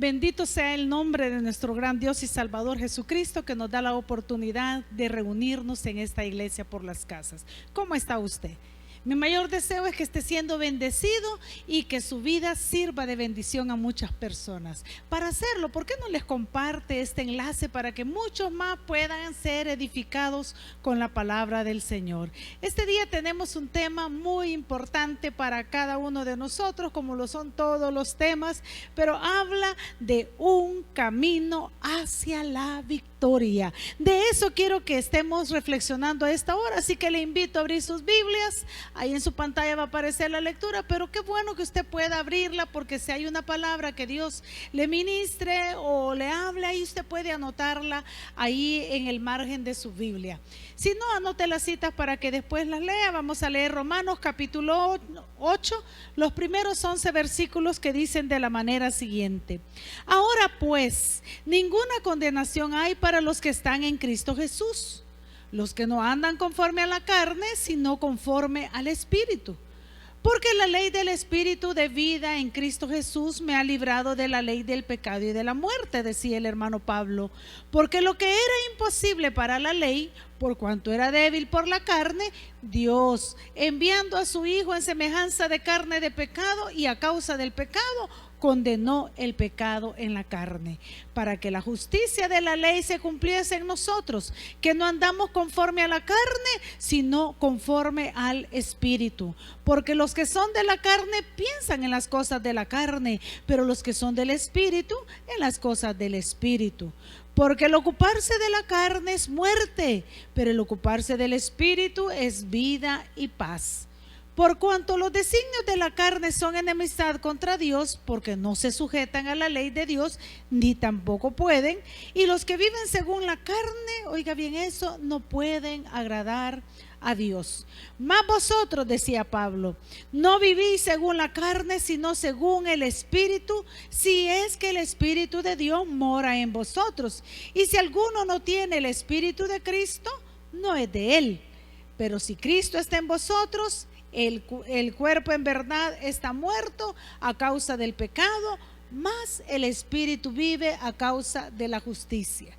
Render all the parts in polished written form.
Bendito sea el nombre de nuestro gran Dios y Salvador Jesucristo, que nos da la oportunidad de reunirnos en esta iglesia por las casas. ¿Cómo está usted? Mi mayor deseo es que esté siendo bendecido y que su vida sirva de bendición a muchas personas. Para hacerlo, ¿por qué no les comparte este enlace para que muchos más puedan ser edificados con la palabra del Señor? Este día tenemos un tema muy importante para cada uno de nosotros, como lo son todos los temas, pero habla de un camino hacia la victoria. De eso quiero que estemos reflexionando a esta hora, así que le invito a abrir sus Biblias. Ahí en su pantalla va a aparecer la lectura, pero qué bueno que usted pueda abrirla, porque si hay una palabra que Dios le ministre o le hable, ahí usted puede anotarla ahí en el margen de su Biblia. Si no, anote las citas para que después las lea. Vamos a leer Romanos capítulo 8, los primeros 11 versículos, que dicen de la manera siguiente: ahora pues, ninguna condenación hay para los que están en Cristo Jesús, los que no andan conforme a la carne, sino conforme al Espíritu. Porque la ley del Espíritu de vida en Cristo Jesús me ha librado de la ley del pecado y de la muerte, decía el hermano Pablo. Porque lo que era imposible para la ley, por cuanto era débil por la carne, Dios, enviando a su Hijo en semejanza de carne de pecado, y a causa del pecado, condenó el pecado en la carne, para que la justicia de la ley se cumpliese en nosotros, que no andamos conforme a la carne, sino conforme al Espíritu. Porque los que son de la carne piensan en las cosas de la carne, pero los que son del Espíritu, en las cosas del Espíritu. Porque el ocuparse de la carne es muerte, pero el ocuparse del Espíritu es vida y paz. Por cuanto los designios de la carne son enemistad contra Dios, porque no se sujetan a la ley de Dios, ni tampoco pueden, y los que viven según la carne, oiga bien eso, no pueden agradar a Dios. Mas vosotros, decía Pablo, no vivís según la carne, sino según el Espíritu, si es que el Espíritu de Dios mora en vosotros. Y si alguno no tiene el Espíritu de Cristo, no es de él. Pero si Cristo está en vosotros, el cuerpo en verdad está muerto a causa del pecado, mas el Espíritu vive a causa de la justicia.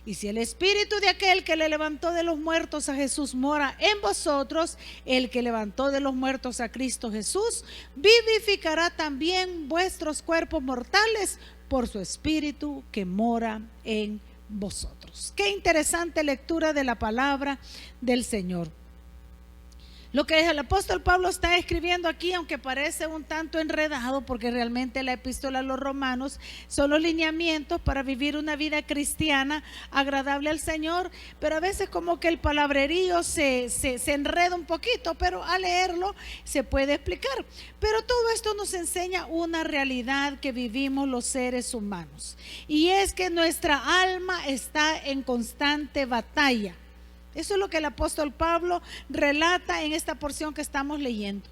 Y si el Espíritu de aquel que le levantó de los muertos a Jesús mora en vosotros, el que levantó de los muertos a Cristo Jesús vivificará también vuestros cuerpos mortales por su Espíritu que mora en vosotros. Qué interesante lectura de la palabra del Señor. Lo que el apóstol Pablo está escribiendo aquí, aunque parece un tanto enredado, porque realmente la epístola a los romanos son los lineamientos para vivir una vida cristiana agradable al Señor, pero a veces como que el palabrerío se enreda un poquito, pero al leerlo se puede explicar. Pero todo esto nos enseña una realidad que vivimos los seres humanos, y es que nuestra alma está en constante batalla. Eso es lo que el apóstol Pablo relata en esta porción que estamos leyendo,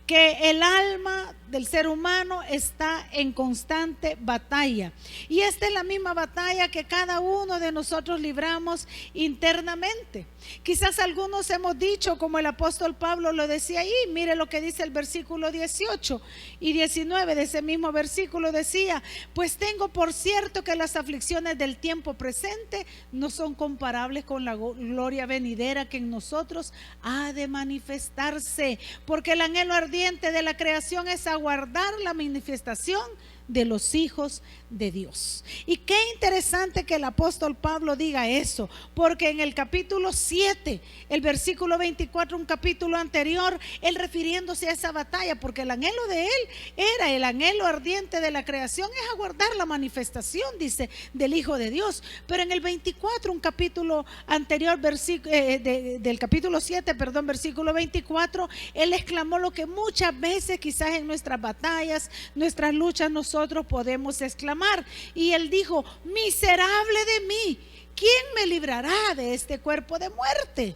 que el alma del ser humano está en constante batalla, y esta es la misma batalla que cada uno de nosotros libramos internamente. Quizás algunos hemos dicho, como el apóstol Pablo lo decía ahí, mire lo que dice el versículo 18 y 19 de ese mismo versículo, decía: pues tengo por cierto que las aflicciones del tiempo presente no son comparables con la gloria venidera que en nosotros ha de manifestarse, porque el anhelo ardiente de la creación es aguardar la manifestación de los hijos de Dios. Y qué interesante que el apóstol Pablo diga eso, porque en el capítulo 7, el versículo 24, un capítulo anterior, él refiriéndose a esa batalla, porque el anhelo de él era el anhelo ardiente de la creación, es aguardar la manifestación, dice, del Hijo de Dios. Pero en el 24, un capítulo anterior, del capítulo 7, perdón, versículo 24, él exclamó lo que muchas veces quizás en nuestras batallas, nuestras luchas, nosotros podemos exclamar, y él dijo: miserable de mí, ¿quién me librará de este cuerpo de muerte?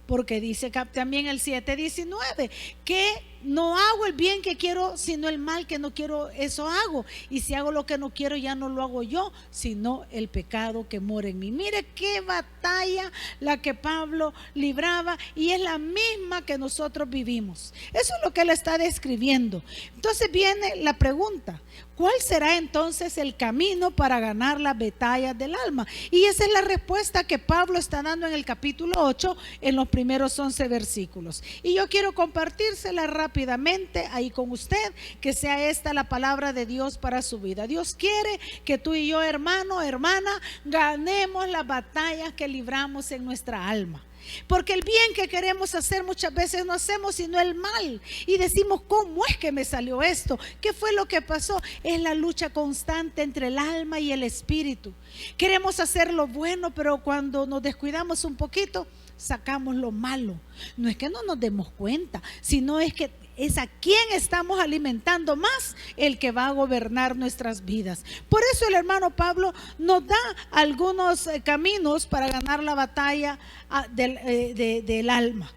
Porque dice también el 7:19 que no hago el bien que quiero, sino el mal que no quiero, eso hago. Y si hago lo que no quiero, ya no lo hago yo, sino el pecado que mora en mí. Mire qué batalla la que Pablo libraba, y es la misma que nosotros vivimos. Eso es lo que él está describiendo. Entonces viene la pregunta: ¿cuál será entonces el camino para ganar las batallas del alma? Y esa es la respuesta que Pablo está dando en el capítulo 8, en los primeros 11 versículos. Y yo quiero compartírsela rápidamente ahí con usted, que sea esta la palabra de Dios para su vida. Dios quiere que tú y yo, hermano, hermana, ganemos las batallas que libramos en nuestra alma. Porque el bien que queremos hacer muchas veces no hacemos sino el mal, y decimos: ¿cómo es que me salió esto? ¿Qué fue lo que pasó? Es la lucha constante entre el alma y el espíritu. Queremos hacer lo bueno, pero cuando nos descuidamos un poquito, sacamos lo malo. No es que no nos demos cuenta, sino es que es a quien estamos alimentando más el que va a gobernar nuestras vidas. Por eso el hermano Pablo nos da algunos caminos para ganar la batalla del alma.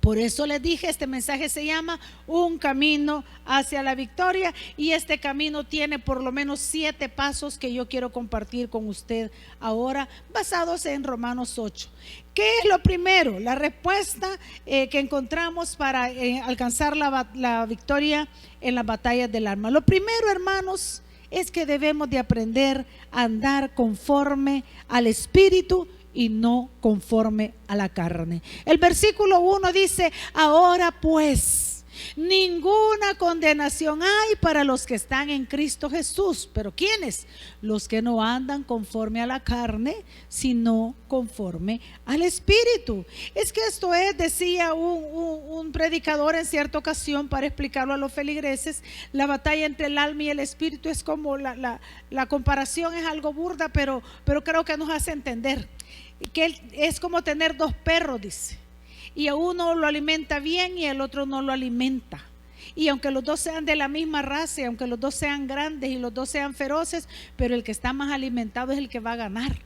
Por eso les dije, este mensaje se llama Un camino hacia la victoria, y este camino tiene por lo menos 7 pasos que yo quiero compartir con usted ahora, basados en Romanos 8. ¿Qué es lo primero? La respuesta que encontramos para alcanzar la victoria en las batallas del alma. Lo primero, hermanos, es que debemos de aprender a andar conforme al Espíritu y no conforme a la carne. El versículo 1 dice: ahora pues, ninguna condenación hay para los que están en Cristo Jesús. ¿Pero quiénes? Los que no andan conforme a la carne, sino conforme al Espíritu. Es que esto es, decía un predicador en cierta ocasión, para explicarlo a los feligreses, la batalla entre el alma y el Espíritu es como la comparación es algo burda, pero creo que nos hace entender que es como tener 2 perros, dice, y a uno lo alimenta bien y el otro no lo alimenta. Y aunque los dos sean de la misma raza, y aunque los dos sean grandes y los dos sean feroces, pero el que está más alimentado es el que va a ganar.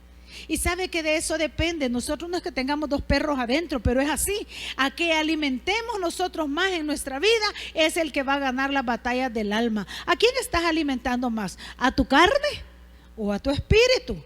Y sabe que de eso depende. Nosotros no es que tengamos 2 perros adentro, pero es así: a que alimentemos nosotros más en nuestra vida es el que va a ganar las batallas del alma. ¿A quién estás alimentando más? ¿A tu carne o a tu espíritu?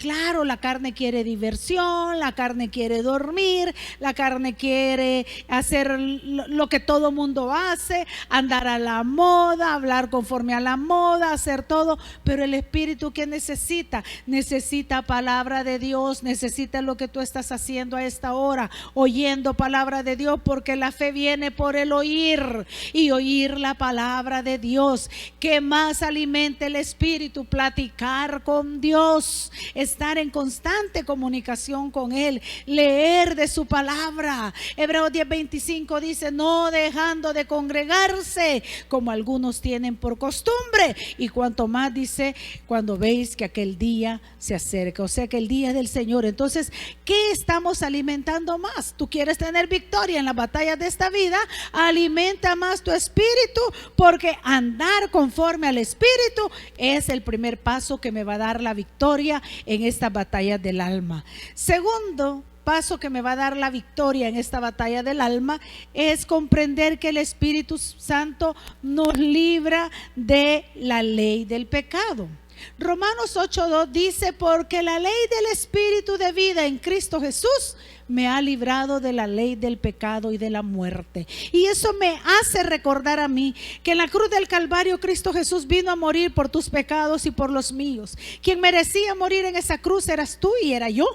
Claro, la carne quiere diversión, la carne quiere dormir, la carne quiere hacer lo que todo mundo hace, andar a la moda, hablar conforme a la moda, hacer todo. Pero el espíritu, ¿qué necesita? Necesita palabra de Dios, necesita lo que tú estás haciendo a esta hora, oyendo palabra de Dios, porque la fe viene por el oír, y oír la palabra de Dios. ¿Qué más alimenta el espíritu? Platicar con Dios, estar en constante comunicación con Él, leer de su palabra. Hebreos 10:25 dice: no dejando de congregarse, como algunos tienen por costumbre, y cuanto más, dice, cuando veis que aquel día se acerca, o sea que el día del Señor. Entonces, ¿qué estamos alimentando más? ¿Tú quieres tener victoria en las batallas de esta vida? Alimenta más tu espíritu, porque andar conforme al Espíritu es el primer paso que me va a dar la victoria en esta batalla del alma. Segundo paso que me va a dar la victoria en esta batalla del alma es comprender que el Espíritu Santo nos libra de la ley del pecado. Romanos 8:2 dice: porque la ley del Espíritu de vida en Cristo Jesús me ha librado de la ley del pecado y de la muerte. Y eso me hace recordar a mí que en la cruz del Calvario Cristo Jesús vino a morir por tus pecados y por los míos. Quien merecía morir en esa cruz eras tú y era yo,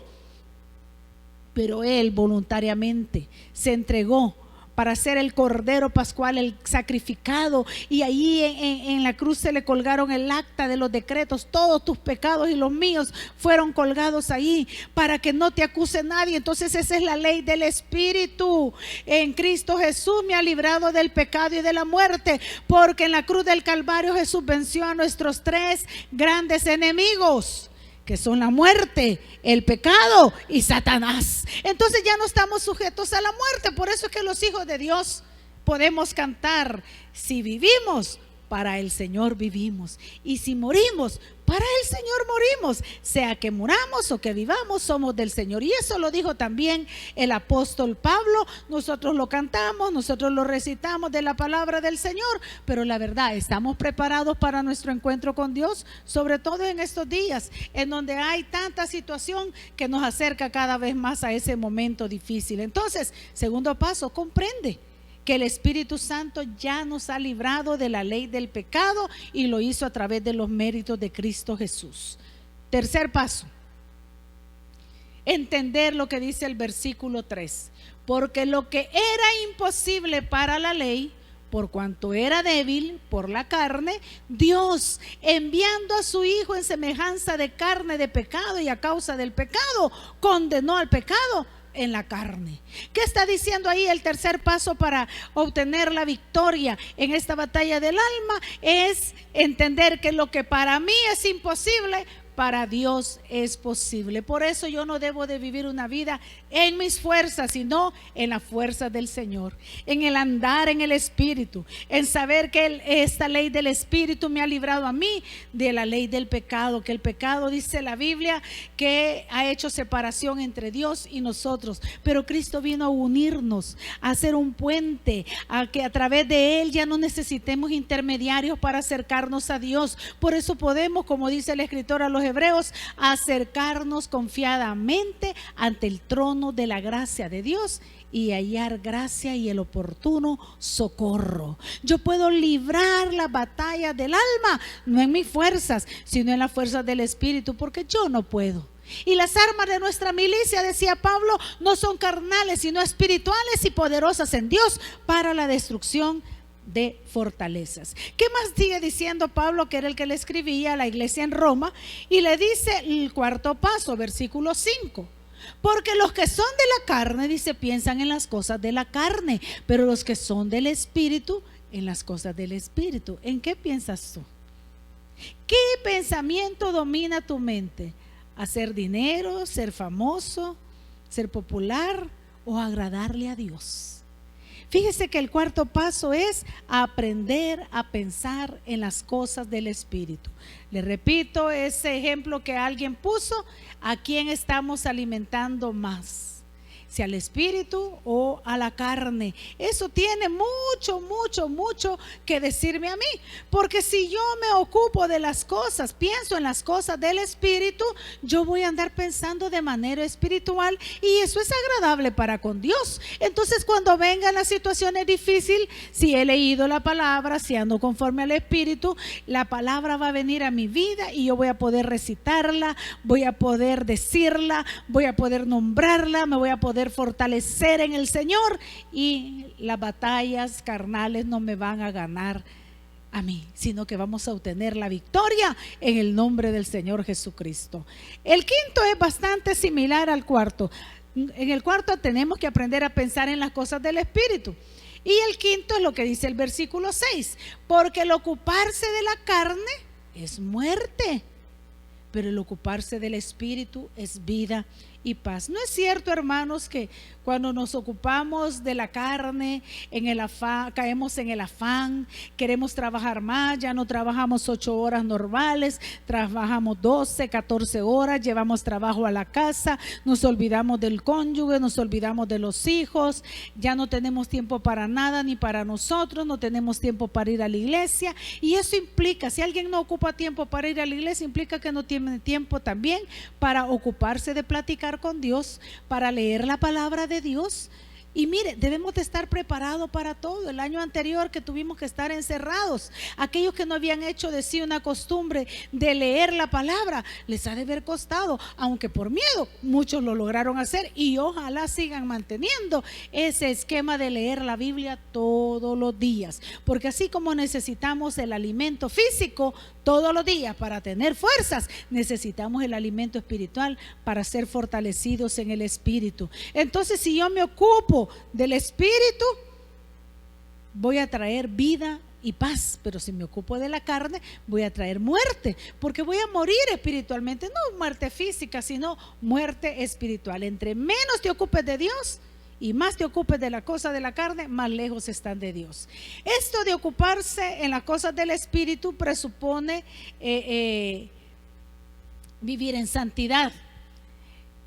pero Él voluntariamente se entregó para ser el Cordero Pascual, el sacrificado. Y ahí en la cruz se le colgaron el acta de los decretos. Todos tus pecados y los míos fueron colgados ahí para que no te acuse nadie. Entonces esa es la ley del Espíritu. En Cristo Jesús me ha librado del pecado y de la muerte, porque en la cruz del Calvario Jesús venció a nuestros 3 grandes enemigos, que son la muerte, el pecado y Satanás. Entonces ya no estamos sujetos a la muerte. Por eso es que los hijos de Dios podemos cantar: si vivimos, para el Señor vivimos. Y si morimos, para el Señor morimos. Sea que muramos o que vivamos, somos del Señor. Y eso lo dijo también el apóstol Pablo. Nosotros lo cantamos, nosotros lo recitamos de la palabra del Señor, pero la verdad, ¿estamos preparados para nuestro encuentro con Dios? Sobre todo en estos días, en donde hay tanta situación que nos acerca cada vez más a ese momento difícil. Entonces, segundo paso, comprende que el Espíritu Santo ya nos ha librado de la ley del pecado y lo hizo a través de los méritos de Cristo Jesús. Tercer paso, entender lo que dice el versículo 3. Porque lo que era imposible para la ley, por cuanto era débil por la carne, Dios, enviando a su Hijo en semejanza de carne de pecado y a causa del pecado, condenó al pecado en la carne. ¿Qué está diciendo ahí? El tercer paso para obtener la victoria en esta batalla del alma es entender que lo que para mí es imposible, para Dios es posible. Por eso yo no debo de vivir una vida en mis fuerzas, sino en la fuerza del Señor, en el andar en el Espíritu, en saber que esta ley del Espíritu me ha librado a mí de la ley del pecado, que el pecado, dice la Biblia, que ha hecho separación entre Dios y nosotros, pero Cristo vino a unirnos, a hacer un puente, a que a través de Él ya no necesitemos intermediarios para acercarnos a Dios. Por eso podemos, como dice el escritor a los Hebreos, acercarnos confiadamente ante el trono de la gracia de Dios y hallar gracia y el oportuno socorro. Yo puedo librar la batalla del alma, no en mis fuerzas, sino en las fuerzas del Espíritu, porque yo no puedo. Y las armas de nuestra milicia, decía Pablo, no son carnales, sino espirituales y poderosas en Dios para la destrucción de fortalezas. ¿Qué más sigue diciendo Pablo, que era el que le escribía a la iglesia en Roma? Y le dice el cuarto paso, versículo 5. Porque los que son de la carne, dice, piensan en las cosas de la carne, pero los que son del Espíritu, en las cosas del Espíritu. ¿En qué piensas tú? ¿Qué pensamiento domina tu mente? ¿Hacer dinero, ser famoso, ser popular o agradarle a Dios? Fíjese que el cuarto paso es aprender a pensar en las cosas del Espíritu. Le repito ese ejemplo que alguien puso: ¿a quién estamos alimentando más? Si al Espíritu o a la carne. Eso tiene mucho que decirme a mí, porque si yo me ocupo de las cosas, pienso en las cosas del Espíritu, yo voy a andar pensando de manera espiritual y eso es agradable para con Dios. Entonces, cuando vengan las situaciones difíciles, si he leído la palabra, si ando conforme al Espíritu, la palabra va a venir a mi vida y yo voy a poder recitarla, voy a poder decirla, voy a poder nombrarla, me voy a poder fortalecer en el Señor y las batallas carnales no me van a ganar a mí, sino que vamos a obtener la victoria en el nombre del Señor Jesucristo. El quinto es bastante similar al cuarto. En el cuarto tenemos que aprender a pensar en las cosas del Espíritu. Y el quinto es lo que dice el versículo 6, porque el ocuparse de la carne es muerte, pero el ocuparse del Espíritu es vida y paz. ¿No es cierto, hermanos, que cuando nos ocupamos de la carne, en el afán, caemos en el afán, queremos trabajar más, ya no trabajamos 8 horas normales, trabajamos 12, 14 horas, llevamos trabajo a la casa, nos olvidamos del cónyuge, nos olvidamos de los hijos, ya no tenemos tiempo para nada ni para nosotros, no tenemos tiempo para ir a la iglesia? Y eso implica, si alguien no ocupa tiempo para ir a la iglesia, implica que no tiene tiempo también para ocuparse de platicar con Dios, para leer la palabra de Dios. Y mire, debemos de estar preparados para todo. El año anterior que tuvimos que estar encerrados, aquellos que no habían hecho de sí una costumbre de leer la palabra, les ha de haber costado, aunque por miedo muchos lo lograron hacer, y ojalá sigan manteniendo ese esquema de leer la Biblia todos los días, porque así como necesitamos el alimento físico todos los días para tener fuerzas, necesitamos el alimento espiritual para ser fortalecidos en el Espíritu. Entonces, si yo me ocupo del Espíritu, voy a traer vida y paz, pero si me ocupo de la carne, voy a traer muerte, porque voy a morir espiritualmente, no muerte física, sino muerte espiritual. Entre menos te ocupes de Dios y más te ocupes de la cosa de la carne, más lejos están de Dios. Esto de ocuparse en las cosas del Espíritu presupone vivir en santidad.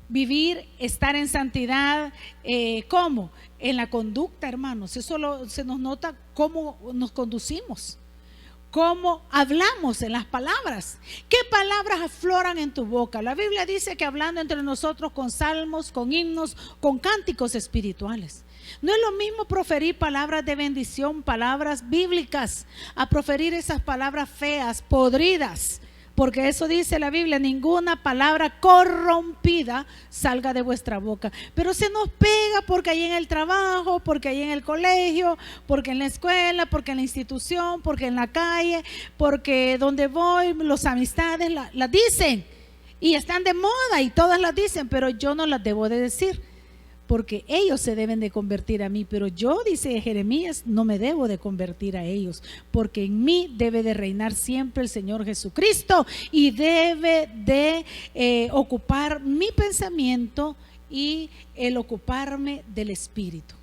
Vivir, estar en santidad, ¿cómo? En la conducta, hermanos. Eso se nos nota cómo nos conducimos, cómo hablamos en las palabras. ¿Qué palabras afloran en tu boca? La Biblia dice que hablando entre nosotros con salmos, con himnos, con cánticos espirituales. No es lo mismo proferir palabras de bendición, palabras bíblicas, a proferir esas palabras feas, podridas. Porque eso dice la Biblia, ninguna palabra corrompida salga de vuestra boca. Pero se nos pega porque ahí en el trabajo, porque ahí en el colegio, porque en la escuela, porque en la institución, porque en la calle, porque donde voy, los amistades las dicen. Y están de moda y todas las dicen, pero yo no las debo de decir. Porque ellos se deben de convertir a mí, pero yo, dice Jeremías, no me debo de convertir a ellos, porque en mí debe de reinar siempre el Señor Jesucristo y debe de ocupar mi pensamiento y el ocuparme del Espíritu.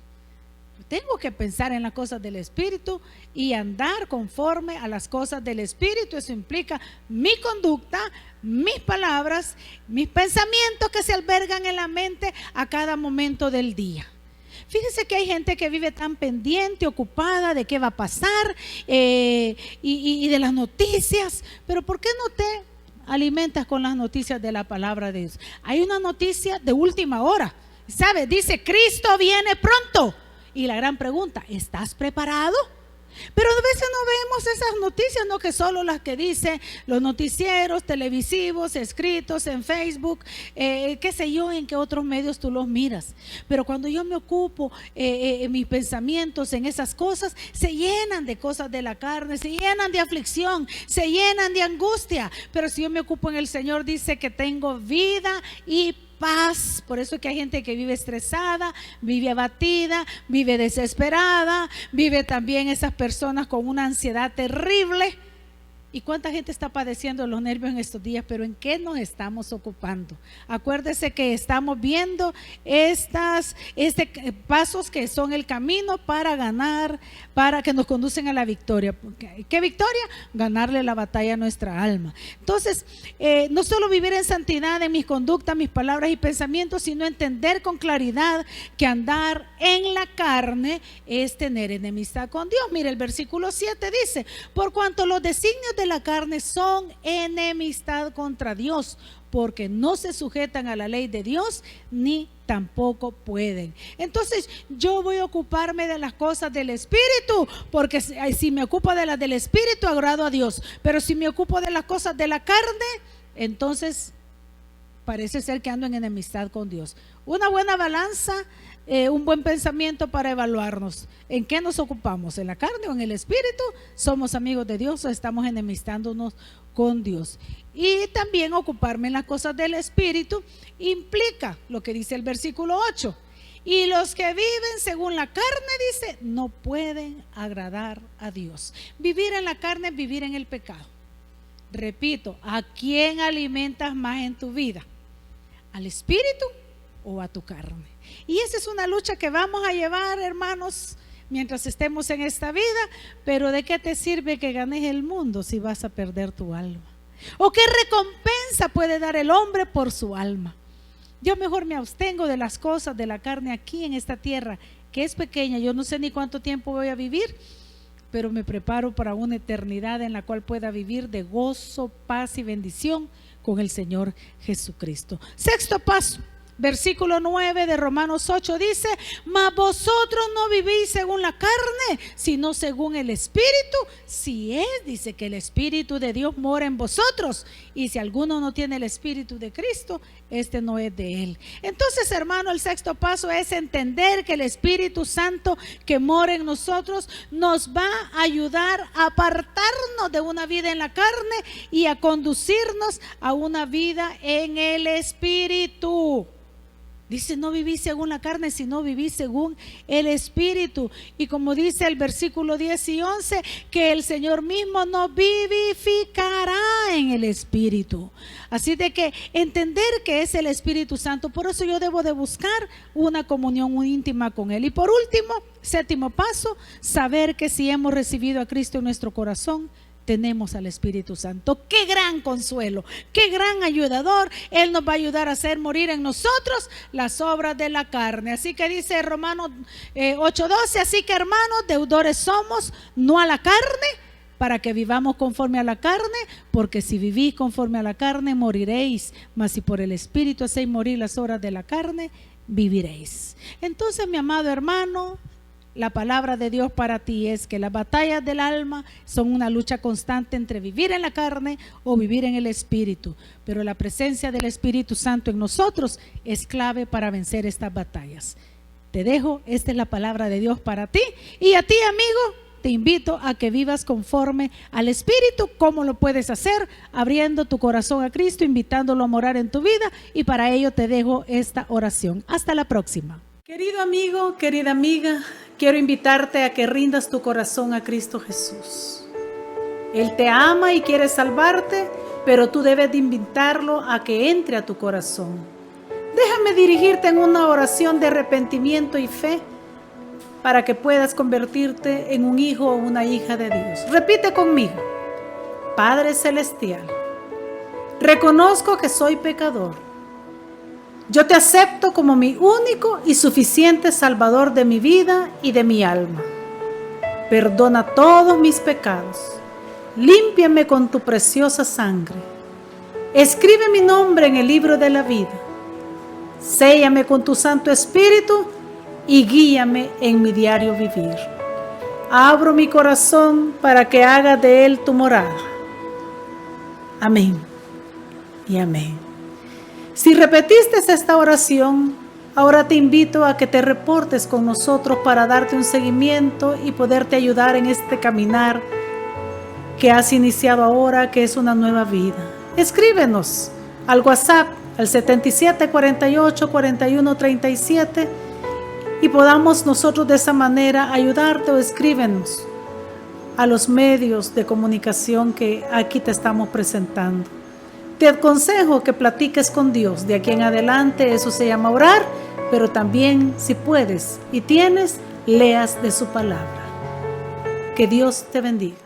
Tengo que pensar en las cosas del Espíritu y andar conforme a las cosas del Espíritu. Eso implica mi conducta, mis palabras, mis pensamientos que se albergan en la mente a cada momento del día. Fíjense que hay gente que vive tan pendiente, ocupada de qué va a pasar y de las noticias. Pero ¿por qué no te alimentas con las noticias de la palabra de Dios? Hay una noticia de última hora, ¿sabes? Dice, Cristo viene pronto. Y la gran pregunta, ¿estás preparado? Pero a veces no vemos esas noticias, no que solo las que dicen los noticieros televisivos, escritos en Facebook, qué sé yo, en qué otros medios tú los miras. Pero cuando yo me ocupo mis pensamientos en esas cosas, se llenan de cosas de la carne, se llenan de aflicción, se llenan de angustia. Pero si yo me ocupo en el Señor, dice que tengo vida y paz. Por eso es que hay gente que vive estresada, vive abatida, vive desesperada, vive también esas personas con una ansiedad terrible. ¿Y cuánta gente está padeciendo los nervios en estos días? Pero ¿en qué nos estamos ocupando? Acuérdese que estamos viendo pasos que son el camino para ganar, para que nos conducen a la victoria. ¿Qué victoria? Ganarle la batalla a nuestra alma. Entonces, no solo vivir en santidad en mis conductas, mis palabras y pensamientos, sino entender con claridad que andar en la carne es tener enemistad con Dios. Mire, el versículo 7 dice, por cuanto los designios de la carne son enemistad contra Dios, porque no se sujetan a la ley de Dios, ni tampoco pueden. Entonces yo voy a ocuparme de las cosas del Espíritu, porque si me ocupo de las del Espíritu, agrado a Dios. Pero si me ocupo de las cosas de la carne, entonces parece ser que ando en enemistad con Dios. Una buena balanza, un buen pensamiento para evaluarnos. ¿En qué nos ocupamos? ¿En la carne o en el Espíritu? ¿Somos amigos de Dios o estamos enemistándonos con Dios? Y también ocuparme en las cosas del Espíritu implica lo que dice el versículo 8. Y los que viven según la carne, dice, no pueden agradar a Dios. Vivir en la carne es vivir en el pecado. Repito, ¿a quién alimentas más en tu vida? ¿Al Espíritu o a tu carne? Y esa es una lucha que vamos a llevar, hermanos, mientras estemos en esta vida. Pero ¿de qué te sirve que ganes el mundo si vas a perder tu alma? ¿O qué recompensa puede dar el hombre por su alma? Yo mejor me abstengo de las cosas de la carne aquí en esta tierra, que es pequeña. Yo no sé ni cuánto tiempo voy a vivir, pero me preparo para una eternidad en la cual pueda vivir de gozo, paz y bendición con el Señor Jesucristo. Sexto paso. Versículo 9 de Romanos 8 dice, mas vosotros no vivís según la carne, sino según el Espíritu. Si es, dice que el Espíritu de Dios mora en vosotros. Y si alguno no tiene el Espíritu de Cristo, este no es de él. Entonces, hermano, el sexto paso es entender que el Espíritu Santo que mora en nosotros nos va a ayudar a apartarnos de una vida en la carne y a conducirnos a una vida en el Espíritu. Dice, no vivís según la carne, sino vivís según el Espíritu. Y como dice el versículo 10 y 11, que el Señor mismo nos vivificará en el Espíritu. Así de que entender que es el Espíritu Santo, por eso yo debo de buscar una comunión muy íntima con Él. Y por último, séptimo paso, saber que si hemos recibido a Cristo en nuestro corazón, tenemos al Espíritu Santo. Qué gran consuelo, qué gran ayudador. Él nos va a ayudar a hacer morir en nosotros las obras de la carne. Así que dice Romanos 8:12, así que hermanos, deudores somos, no a la carne, para que vivamos conforme a la carne, porque si vivís conforme a la carne, moriréis, mas si por el Espíritu hacéis morir las obras de la carne, viviréis. Entonces, mi amado hermano, la palabra de Dios para ti es que las batallas del alma son una lucha constante entre vivir en la carne o vivir en el Espíritu, pero la presencia del Espíritu Santo en nosotros es clave para vencer estas batallas. Te dejo, esta es la palabra de Dios para ti, y a ti, amigo, te invito a que vivas conforme al Espíritu. ¿Cómo lo puedes hacer? Abriendo tu corazón a Cristo, invitándolo a morar en tu vida, y para ello te dejo esta oración. Hasta la próxima. Querido amigo, querida amiga, quiero invitarte a que rindas tu corazón a Cristo Jesús. Él te ama y quiere salvarte, pero tú debes de invitarlo a que entre a tu corazón. Déjame dirigirte en una oración de arrepentimiento y fe para que puedas convertirte en un hijo o una hija de Dios. Repite conmigo. Padre Celestial, reconozco que soy pecador. Yo te acepto como mi único y suficiente Salvador de mi vida y de mi alma. Perdona todos mis pecados. Límpiame con tu preciosa sangre. Escribe mi nombre en el libro de la vida. Séllame con tu Santo Espíritu y guíame en mi diario vivir. Abro mi corazón para que hagas de él tu morada. Amén y amén. Si repetiste esta oración, ahora te invito a que te reportes con nosotros para darte un seguimiento y poderte ayudar en este caminar que has iniciado ahora, que es una nueva vida. Escríbenos al WhatsApp al 77 48 41 37 y podamos nosotros de esa manera ayudarte, o escríbenos a los medios de comunicación que aquí te estamos presentando. Te aconsejo que platiques con Dios. De aquí en adelante eso se llama orar, pero también, si puedes y tienes, leas de su palabra. Que Dios te bendiga.